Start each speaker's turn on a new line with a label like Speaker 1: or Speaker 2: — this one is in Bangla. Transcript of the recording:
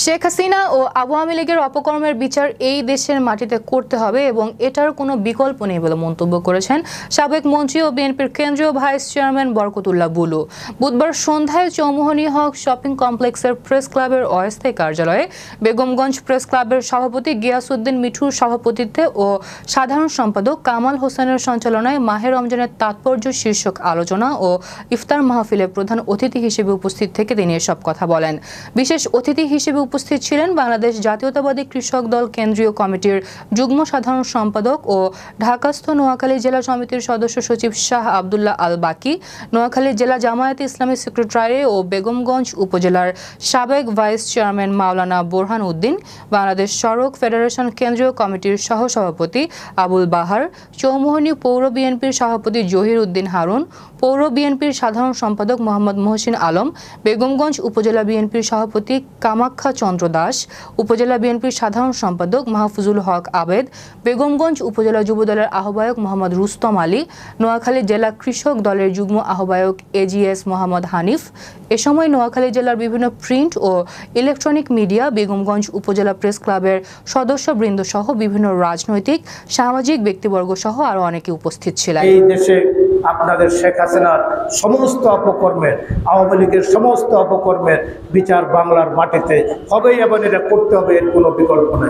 Speaker 1: শেখ হাসিনা ও আওয়ামী লীগের অপকর্মের বিচার এই দেশের মাটিতে করতে হবে এবং এটার কোনো বিকল্প নেই বলে মন্তব্য করেছেন সাবেক মন্ত্রী ও বিএনপির কেন্দ্রীয় ভাইস চেয়ারম্যান বরকতুল্লাহ বুলু। বুধবার সন্ধ্যায় চৌমুহনী হক শপিং কমপ্লেক্সের প্রেস ক্লাবের অস্থায়ী কার্যালয়ে বেগমগঞ্জ প্রেস ক্লাবের সভাপতি গিয়াসউদ্দিন মিঠুর সভাপতিত্বে ও সাধারণ সম্পাদক কামাল হোসেনের সঞ্চালনায় মাহে রমজানের তাৎপর্য শীর্ষক আলোচনা ও ইফতার মাহফিলে প্রধান অতিথি হিসেবে উপস্থিত থেকে তিনি এসব কথা বলেন। বিশেষ অতিথি হিসেবে উপস্থিত ছিলেন বাংলাদেশ জাতীয়তাবাদী কৃষক দল কেন্দ্রীয় কমিটির যুগ্ম সাধারণ সম্পাদক ও ঢাকাস্থ নোয়াখালী জেলা সমিতির সদস্য সচিব শাহ আব্দুল্লাহ আল বাকি, নোয়াখালী জেলা জামায়াতে ইসলামী সেক্রেটারি ও বেগমগঞ্জ উপজেলার সাবেক ভাইস চেয়ারম্যান মাওলানা বোরহান উদ্দিন, বাংলাদেশ সড়ক ফেডারেশন কেন্দ্রীয় কমিটির সহসভাপতি আবুল বাহার, চৌমুহনী পৌর বিএনপির সভাপতি জহির উদ্দিন হারুন, পৌর বিএনপির সাধারণ সম্পাদক মোহাম্মদ মহসিন আলম, বেগমগঞ্জ উপজেলা বিএনপির সভাপতি কামাখ্যা চন্দ্র দাস, উপজেলা বিএনপির সাধারণ সম্পাদক মাহফুজুল হক আবেদ, বেগমগঞ্জ উপজেলা যুবদলের আহ্বায়ক মোহাম্মদ রুস্তম আলী, নোয়াখালী জেলা কৃষক দলের যুগ্ম আহ্বায়ক এজিএস মোহাম্মদ হানিফ। এ সময় নোয়াখালী জেলার বিভিন্ন প্রিন্ট ও ইলেকট্রনিক মিডিয়া, বেগমগঞ্জ উপজেলা প্রেস ক্লাবের সদস্যবৃন্দ সহ বিভিন্ন রাজনৈতিক সামাজিক ব্যক্তিবর্গ সহ আরো অনেকে উপস্থিত ছিলেন।
Speaker 2: এই দেশে আপনাদের শেখ হাসিনার সমস্ত অপকর্মের, আওয়ামী লীগের সমস্ত অপকর্মের বিচার বাংলার মাটিতে হবেই এবং এটা করতে হবে, এর কোনো বিকল্প নেই।